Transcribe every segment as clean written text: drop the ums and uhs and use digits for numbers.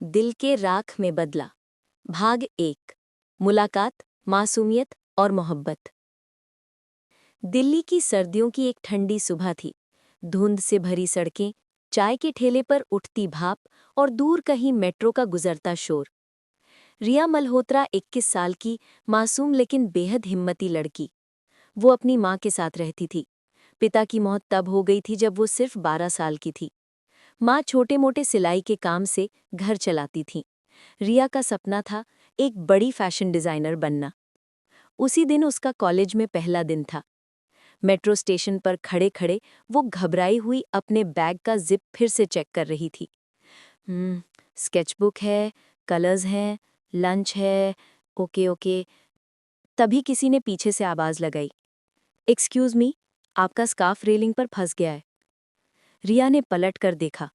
दिल के राख में बदला। भाग 1। मुलाकात, मासूमियत और मोहब्बत। दिल्ली की सर्दियों की एक ठंडी सुबह थी। धुंध से भरी सड़कें, चाय के ठेले पर उठती भाप और दूर कहीं मेट्रो का गुजरता शोर। रिया मल्होत्रा 21 साल की मासूम लेकिन बेहद हिम्मती लड़की। वो अपनी माँ के साथ रहती थी। पिता की मौत तब हो गई थी जब वो सिर्फ 12 साल की थी। माँ छोटे मोटे सिलाई के काम से घर चलाती थी। रिया का सपना था एक बड़ी फैशन डिजाइनर बनना। उसी दिन उसका कॉलेज में पहला दिन था। मेट्रो स्टेशन पर खड़े खड़े वो घबराई हुई अपने बैग का जिप फिर से चेक कर रही थी। स्केचबुक है, कलर्स हैं, लंच है, ओके ओके। तभी किसी ने पीछे से आवाज लगाई, एक्सक्यूज मी, आपका स्कार्फ रेलिंग पर फंस गया है। रिया ने पलट कर देखा।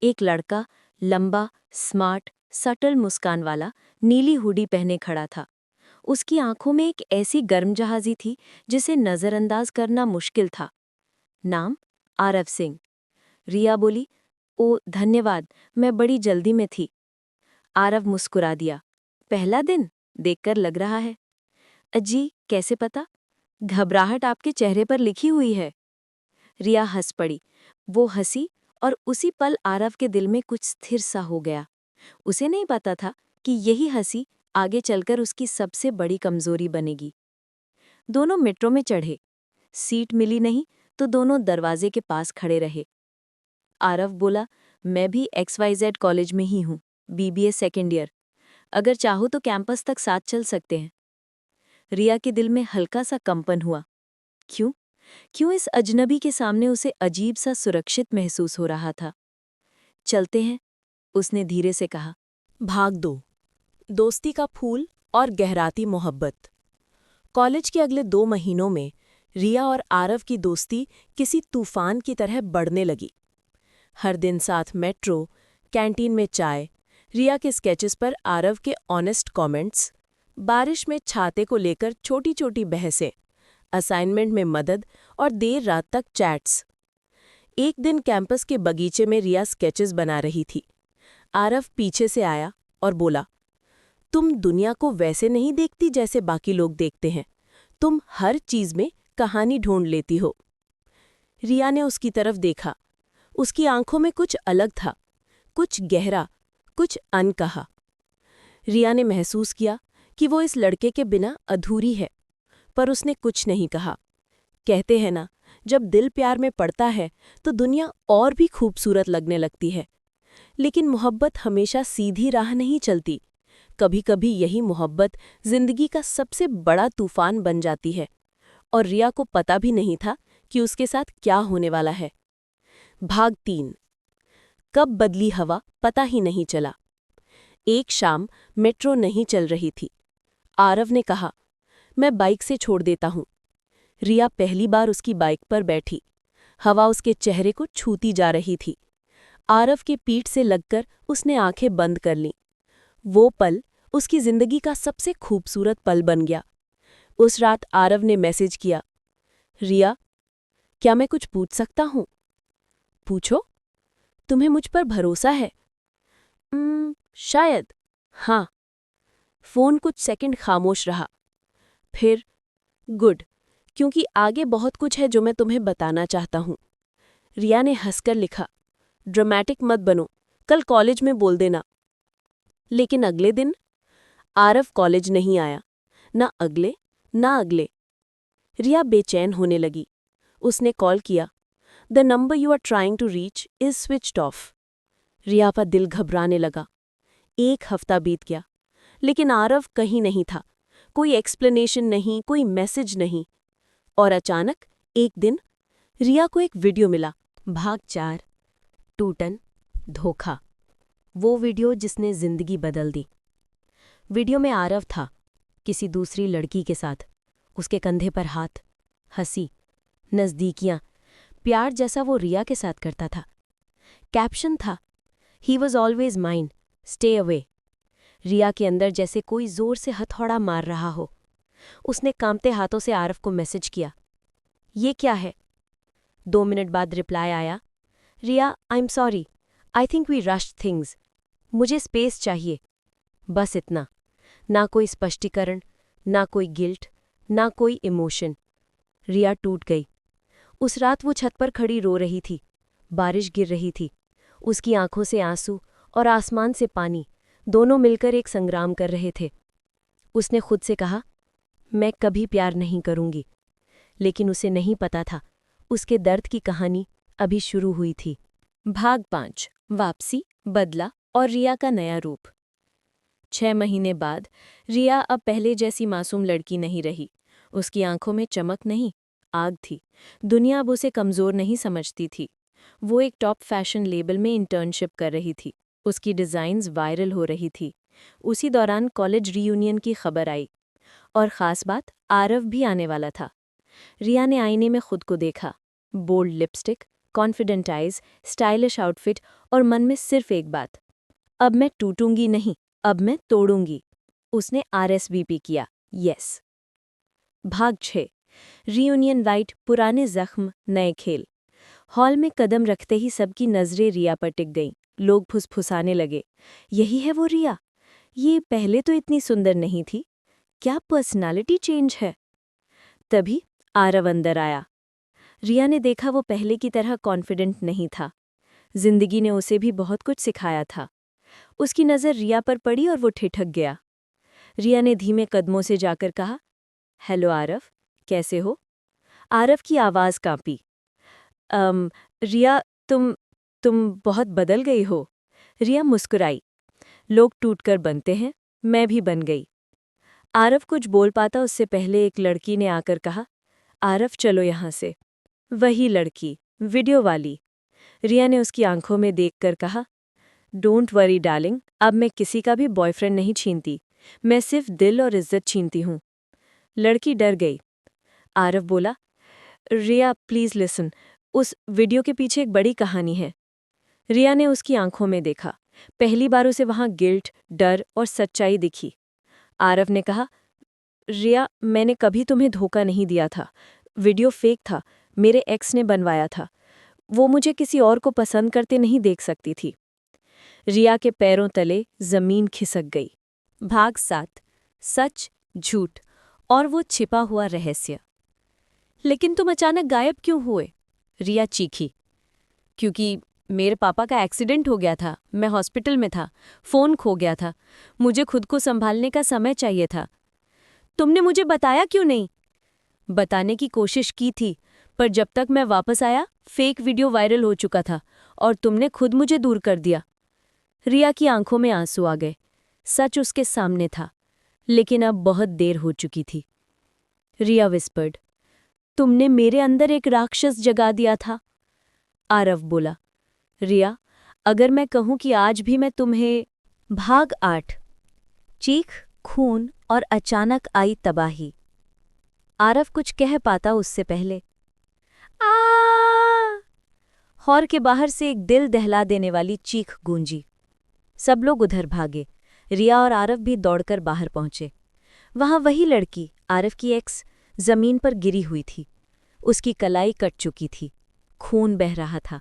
एक लड़का, लंबा, स्मार्ट, सटल मुस्कान वाला, नीली हुडी पहने खड़ा था। उसकी आंखों में एक ऐसी गर्मजहाजी थी जिसे नजरअंदाज करना मुश्किल था। नाम आरव सिंह। रिया बोली, ओ धन्यवाद, मैं बड़ी जल्दी में थी। आरव मुस्कुरा दिया, पहला दिन देखकर लग रहा है। अजी, कैसे पता? घबराहट आपके चेहरे पर लिखी हुई है। रिया हंस पड़ी। वो हंसी और उसी पल आरव के दिल में कुछ स्थिर सा हो गया। उसे नहीं पता था कि यही हंसी आगे चलकर उसकी सबसे बड़ी कमजोरी बनेगी। दोनों मेट्रो में चढ़े। सीट मिली नहीं तो दोनों दरवाजे के पास खड़े रहे। आरव बोला, मैं भी XYZ कॉलेज में ही हूँ, BBA सेकेंड ईयर। अगर चाहो तो कैंपस तक साथ चल सकते हैं। रिया के दिल में हल्का सा कंपन हुआ। क्यों? क्यों इस अजनबी के सामने उसे अजीब सा सुरक्षित महसूस हो रहा था। चलते हैं, उसने धीरे से कहा। भाग 2। दोस्ती का फूल और गहराती मोहब्बत। कॉलेज के अगले 2 महीनों में रिया और आरव की दोस्ती किसी तूफान की तरह बढ़ने लगी। हर दिन साथ मेट्रो, कैंटीन में चाय, रिया के स्केचेस पर आरव के ऑनेस्ट कमेंट्स, बारिश में छाते को लेकर छोटी छोटी बहसें, असाइनमेंट में मदद और देर रात तक चैट्स। एक दिन कैंपस के बगीचे में रिया स्केचेस बना रही थी। आरव पीछे से आया और बोला, तुम दुनिया को वैसे नहीं देखती जैसे बाकी लोग देखते हैं। तुम हर चीज में कहानी ढूंढ लेती हो। रिया ने उसकी तरफ देखा। उसकी आंखों में कुछ अलग था, कुछ गहरा, कुछ अनकहा। रिया ने महसूस किया कि वो इस लड़के के बिना अधूरी है, पर उसने कुछ नहीं कहा। कहते हैं ना, जब दिल प्यार में पड़ता है तो दुनिया और भी खूबसूरत लगने लगती है। लेकिन मोहब्बत हमेशा सीधी राह नहीं चलती। कभी कभी यही मोहब्बत जिंदगी का सबसे बड़ा तूफान बन जाती है, और रिया को पता भी नहीं था कि उसके साथ क्या होने वाला है। भाग 3। कब बदली हवा पता ही नहीं चला। एक शाम मेट्रो नहीं चल रही थी। आरव ने कहा, मैं बाइक से छोड़ देता हूं। रिया पहली बार उसकी बाइक पर बैठी। हवा उसके चेहरे को छूती जा रही थी। आरव के पीठ से लगकर उसने आंखें बंद कर लीं। वो पल उसकी जिंदगी का सबसे खूबसूरत पल बन गया। उस रात आरव ने मैसेज किया, रिया, क्या मैं कुछ पूछ सकता हूं? पूछो। तुम्हें मुझ पर भरोसा है? शायद। हाँ। फोन कुछ सेकंड खामोश रहा। फिर, गुड, क्योंकि आगे बहुत कुछ है जो मैं तुम्हें बताना चाहता हूं। रिया ने हंसकर लिखा, ड्रामेटिक मत बनो, कल कॉलेज में बोल देना। लेकिन अगले दिन आरव कॉलेज नहीं आया। ना अगले, ना अगले। रिया बेचैन होने लगी। उसने कॉल किया, the number you are trying to reach is switched off. Riya का दिल घबराने लगा। 1 हफ्ता बीत गया, लेकिन आरव कहीं नहीं था। कोई एक्सप्लेनेशन नहीं, कोई मैसेज नहीं। और अचानक एक दिन रिया को एक वीडियो मिला। भाग 4। टूटन, धोखा। वो वीडियो जिसने जिंदगी बदल दी। वीडियो में आरव था, किसी दूसरी लड़की के साथ। उसके कंधे पर हाथ, हंसी, नज़दीकियां, प्यार जैसा वो रिया के साथ करता था। कैप्शन था, he was always mine, stay away. Riya के अंदर जैसे कोई जोर से हथौड़ा मार रहा हो। उसने कांपते हाथों से आरव को मैसेज किया, ये क्या है? 2 मिनट बाद रिप्लाई आया, Riya, I am sorry, I think we rushed things. मुझे स्पेस चाहिए, बस इतना। ना कोई स्पष्टीकरण, ना कोई गिल्ट, ना कोई इमोशन। रिया टूट गई। उस रात वो छत पर खड़ी रो रही थी। बारिश गिर रही थी। उसकी आंखों से आंसू और आसमान से पानी दोनों मिलकर एक संग्राम कर रहे थे। उसने खुद से कहा, मैं कभी प्यार नहीं करूंगी। लेकिन उसे नहीं पता था, उसके दर्द की कहानी अभी शुरू हुई थी। भाग 5, वापसी, बदला और रिया का नया रूप। 6 महीने बाद रिया अब पहले जैसी मासूम लड़की नहीं रही। उसकी आंखों में चमक नहीं, आग थी। दुनिया अब उसे कमज़ोर नहीं समझती थी। वो एक टॉप फैशन लेबल में इंटर्नशिप कर रही थी। उसकी डिज़ाइन्स वायरल हो रही थी। उसी दौरान कॉलेज रीयूनियन की खबर आई। और ख़ास बात, आरव भी आने वाला था। रिया ने आईने में खुद को देखा। Bold lipstick, confident eyes, stylish outfit और मन में सिर्फ एक बात, अब मैं टूटूंगी नहीं, अब मैं तोड़ूंगी। उसने आरएसवीपी किया, यस। भाग 6, रीयूनियन वाइट, पुराने जख्म, नए खेल। हॉल में कदम रखते ही सबकी नज़रें रिया पर टिक गईं। लोग फुसफुसाने लगे, यही है वो रिया? ये पहले तो इतनी सुंदर नहीं थी। क्या पर्सनालिटी चेंज है? तभी आरव अंदर आया। रिया ने देखा वो पहले की तरह कॉन्फिडेंट नहीं था। जिंदगी ने उसे भी बहुत कुछ सिखाया था। उसकी नज़र रिया पर पड़ी और वो ठिठक गया। रिया ने धीमे कदमों से जाकर कहा, हेलो आरव, कैसे हो? आरव की आवाज़ कांपी। रिया, तुम बहुत बदल गई हो। रिया मुस्कुराई। लोग टूटकर बनते हैं, मैं भी बन गई। आरव कुछ बोल पाता उससे पहले एक लड़की ने आकर कहा, आरव चलो यहाँ से। वही लड़की, वीडियो वाली। रिया ने उसकी आंखों में देखकर कहा, डोंट वरी डार्लिंग, अब मैं किसी का भी बॉयफ्रेंड नहीं छीनती। मैं सिर्फ दिल और इज्जत छीनती हूँ। लड़की डर गई। आरव बोला, रिया प्लीज लिसन, उस वीडियो के पीछे एक बड़ी कहानी है। रिया ने उसकी आंखों में देखा। पहली बार उसे वहां गिल्ट, डर और सच्चाई दिखी। आरव ने कहा, रिया, मैंने कभी तुम्हें धोखा नहीं दिया था। वीडियो फेक था, मेरे एक्स ने बनवाया था। वो मुझे किसी और को पसंद करते नहीं देख सकती थी। रिया के पैरों तले जमीन खिसक गई। भाग 7, सच, झूठ और वो छिपा हुआ रहस्य। लेकिन तुम अचानक गायब क्यों हुए? रिया चीखी। क्योंकि मेरे पापा का एक्सीडेंट हो गया था, मैं हॉस्पिटल में था, फ़ोन खो गया था, मुझे खुद को संभालने का समय चाहिए था। तुमने मुझे बताया क्यों नहीं? बताने की कोशिश की थी, पर जब तक मैं वापस आया फेक वीडियो वायरल हो चुका था और तुमने खुद मुझे दूर कर दिया। रिया की आंखों में आंसू आ गए। सच उसके सामने था, लेकिन अब बहुत देर हो चुकी थी। रिया विस्पर्ड, तुमने मेरे अंदर एक राक्षस जगा दिया था। आरव बोला, रिया, अगर मैं कहूं कि आज भी मैं तुम्हें। भाग 8, चीख, खून और अचानक आई तबाही। आरव कुछ कह पाता उससे पहले आ हॉल के बाहर से एक दिल दहला देने वाली चीख गूंजी। सब लोग उधर भागे। रिया और आरव भी दौड़कर बाहर पहुंचे। वहां वही लड़की, आरव की एक्स, जमीन पर गिरी हुई थी। उसकी कलाई कट चुकी थी, खून बह रहा था,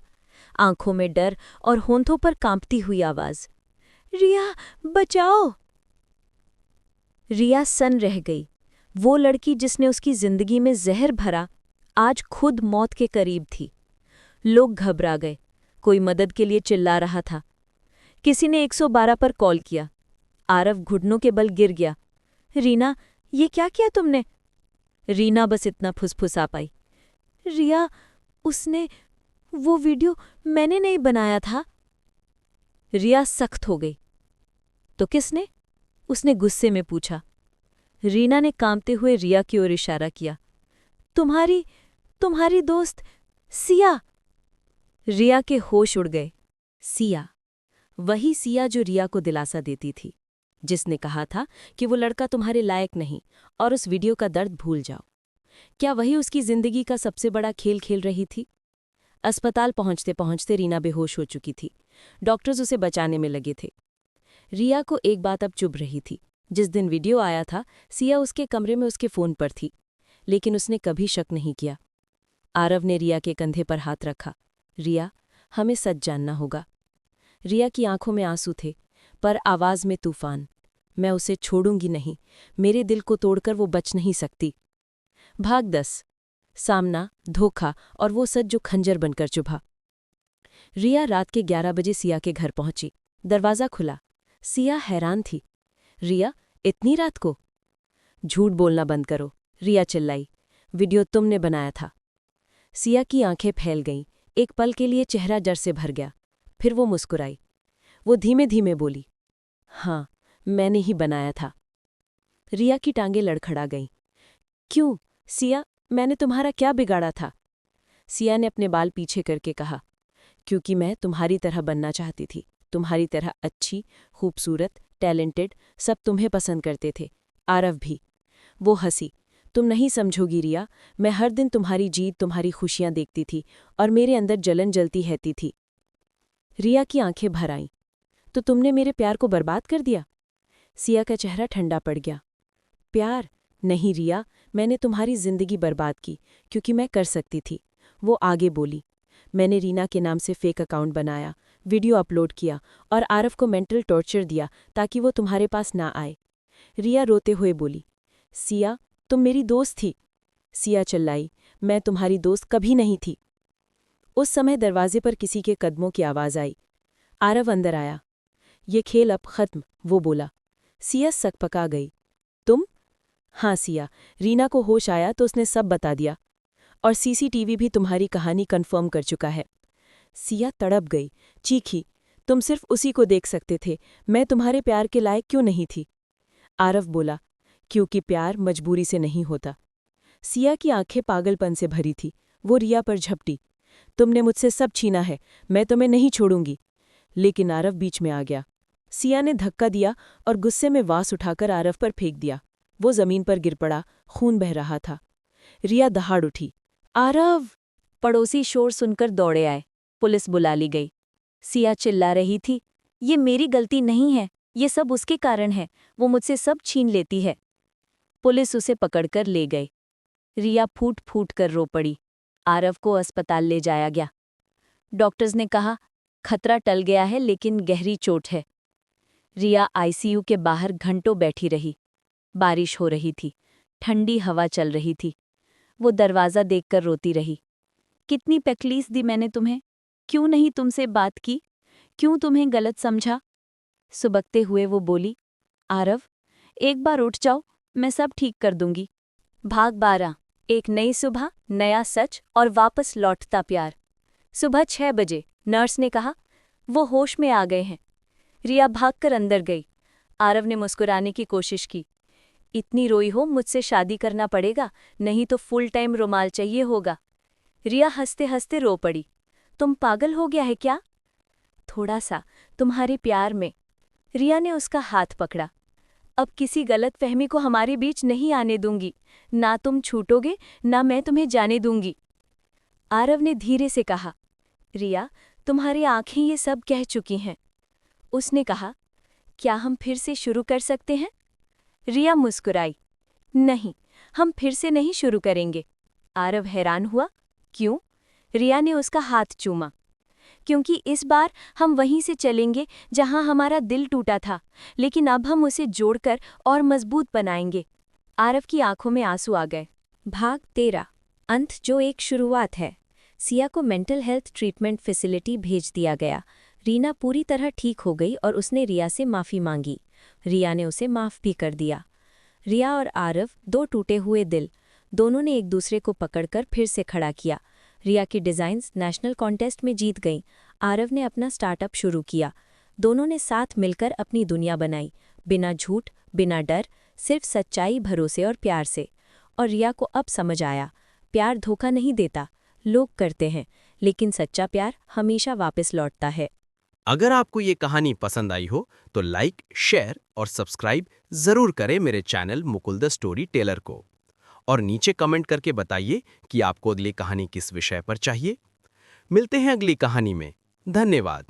आंखों में डर और होंठों पर कांपती हुई आवाज, रिया बचाओ। रिया सन रह गई। वो लड़की जिसने उसकी जिंदगी में जहर भरा, आज खुद मौत के करीब थी। लोग घबरा गए। कोई मदद के लिए चिल्ला रहा था। किसी ने 112 पर कॉल किया। आरव घुटनों के बल गिर गया। रीना, ये क्या किया तुमने? रीना बस इतना फुसफुसा पाई, रिया, वो वीडियो मैंने नहीं बनाया था। रिया सख्त हो गई। तो किसने? उसने गुस्से में पूछा। रीना ने कांपते हुए रिया की ओर इशारा किया। तुम्हारी दोस्त सिया। रिया के होश उड़ गए। सिया, वही सिया जो रिया को दिलासा देती थी, जिसने कहा था कि वो लड़का तुम्हारे लायक नहीं और उस वीडियो का दर्द भूल जाओ। क्या वही उसकी जिंदगी का सबसे बड़ा खेल खेल रही थी? अस्पताल पहुंचते पहुंचते रीना बेहोश हो चुकी थी। डॉक्टर्स उसे बचाने में लगे थे। रिया को एक बात अब चुभ रही थी। जिस दिन वीडियो आया था, सिया उसके कमरे में उसके फ़ोन पर थी, लेकिन उसने कभी शक नहीं किया। आरव ने रिया के कंधे पर हाथ रखा। रिया, हमें सच जानना होगा। रिया की आंखों में आंसू थे, पर आवाज में तूफान। मैं उसे छोड़ूंगी नहीं, मेरे दिल को तोड़कर वो बच नहीं सकती। भाग 10। सामना, धोखा और वो सच जो खंजर बनकर चुभा। रिया रात के 11 बजे सिया के घर पहुंची। दरवाज़ा खुला। सिया हैरान थी। रिया, इतनी रात को? झूठ बोलना बंद करो, रिया चिल्लाई। वीडियो तुमने बनाया था। सिया की आंखें फैल गईं। एक पल के लिए चेहरा डर से भर गया। फिर वो मुस्कुराई। वो धीमे धीमे बोली, हाँ, मैंने ही बनाया था। रिया की टांगें लड़खड़ा गईं। क्यों सिया, मैंने तुम्हारा क्या बिगाड़ा था? सिया ने अपने बाल पीछे करके कहा, क्योंकि मैं तुम्हारी तरह बनना चाहती थी। तुम्हारी तरह अच्छी, खूबसूरत, टैलेंटेड, सब तुम्हें पसंद करते थे, आरव भी। वो हंसी। तुम नहीं समझोगी रिया, मैं हर दिन तुम्हारी जीत, तुम्हारी खुशियां देखती थी और मेरे अंदर जलन जलती रहती थी। रिया की आंखें भर आईं। तो तुमने मेरे प्यार को बर्बाद कर दिया? सिया का चेहरा ठंडा पड़ गया। प्यार नहीं रिया, मैंने तुम्हारी जिंदगी बर्बाद की क्योंकि मैं कर सकती थी। वो आगे बोली, मैंने रीना के नाम से फेक अकाउंट बनाया, वीडियो अपलोड किया और आरव को मेंटल टॉर्चर दिया ताकि वो तुम्हारे पास ना आए। रिया रोते हुए बोली, सिया, तुम मेरी दोस्त थी। सिया चिल्लाई, मैं तुम्हारी दोस्त कभी नहीं थी। उस समय दरवाजे पर किसी के कदमों की आवाज आई। आरव अंदर आया। ये खेल अब खत्म, वो बोला। सिया सकपका गई। तुम? हाँ सिया, रीना को होश आया तो उसने सब बता दिया और सीसीटीवी भी तुम्हारी कहानी कंफर्म कर चुका है। सिया तड़प गई, चीखी, तुम सिर्फ उसी को देख सकते थे, मैं तुम्हारे प्यार के लायक क्यों नहीं थी? आरव बोला, क्योंकि प्यार मजबूरी से नहीं होता। सिया की आंखें पागलपन से भरी थी। वो रिया पर झपटी, तुमने मुझसे सब छीना है, मैं तुम्हें नहीं छोड़ूंगी। लेकिन आरव बीच में आ गया। सिया ने धक्का दिया और गुस्से में वास उठाकर आरव पर फेंक दिया। वो जमीन पर गिर पड़ा, खून बह रहा था। रिया दहाड़ उठी, आरव! पड़ोसी शोर सुनकर दौड़े आए। पुलिस बुला ली गई। सिया चिल्ला रही थी, ये मेरी गलती नहीं है, ये सब उसके कारण है, वो मुझसे सब छीन लेती है। पुलिस उसे पकड़कर ले गई। रिया फूट फूट कर रो पड़ी। आरव को अस्पताल ले जाया गया। डॉक्टर्स ने कहा, खतरा टल गया है लेकिन गहरी चोट है। रिया आईसीयू के बाहर घंटों बैठी रही। बारिश हो रही थी, ठंडी हवा चल रही थी। वो दरवाज़ा देखकर रोती रही। कितनी तकलीफ दी मैंने तुम्हें, क्यों नहीं तुमसे बात की, क्यों तुम्हें गलत समझा? सुबकते हुए वो बोली, आरव, एक बार उठ जाओ, मैं सब ठीक कर दूंगी। भाग 12। एक नई सुबह, नया सच और वापस लौटता प्यार। सुबह 6 बजे नर्स ने कहा, वो होश में आ गए हैं। रिया भागकर अंदर गई। आरव ने मुस्कुराने की कोशिश की। इतनी रोई हो, मुझसे शादी करना पड़ेगा, नहीं तो फुल टाइम रुमाल चाहिए होगा। रिया हंसते हंसते रो पड़ी। तुम पागल हो गया है क्या? थोड़ा सा, तुम्हारे प्यार में। रिया ने उसका हाथ पकड़ा। अब किसी गलतफहमी को हमारे बीच नहीं आने दूंगी, ना तुम छूटोगे ना मैं तुम्हें जाने दूंगी। आरव ने धीरे से कहा, रिया, तुम्हारी आंखें ये सब कह चुकी हैं। उसने कहा, क्या हम फिर से शुरू कर सकते हैं? रिया मुस्कुराई, नहीं, हम फिर से नहीं शुरू करेंगे। आरव हैरान हुआ, क्यों? रिया ने उसका हाथ चूमा। क्योंकि इस बार हम वहीं से चलेंगे जहां हमारा दिल टूटा था, लेकिन अब हम उसे जोड़कर और मजबूत बनाएंगे। आरव की आंखों में आंसू आ गए। भाग 13। अंत जो एक शुरुआत है। सिया को मेंटल हेल्थ ट्रीटमेंट फैसिलिटी भेज दिया गया। रीना पूरी तरह ठीक हो गई और उसने रिया से माफ़ी मांगी। रिया ने उसे माफ़ भी कर दिया। रिया और आरव, दो टूटे हुए दिल, दोनों ने एक दूसरे को पकड़कर फिर से खड़ा किया। रिया की डिज़ाइन्स नेशनल कॉन्टेस्ट में जीत गईं। आरव ने अपना स्टार्टअप शुरू किया। दोनों ने साथ मिलकर अपनी दुनिया बनाई, बिना झूठ, बिना डर, सिर्फ सच्चाई, भरोसे और प्यार से। और रिया को अब समझ आया, प्यार धोखा नहीं देता, लोग करते हैं, लेकिन सच्चा प्यार हमेशा वापस लौटता है। अगर आपको ये कहानी पसंद आई हो तो लाइक, शेयर और सब्सक्राइब जरूर करें मेरे channel Mukul the story teller को। और नीचे कमेंट करके बताइए कि आपको अगली कहानी किस विषय पर चाहिए। मिलते हैं अगली कहानी में। धन्यवाद।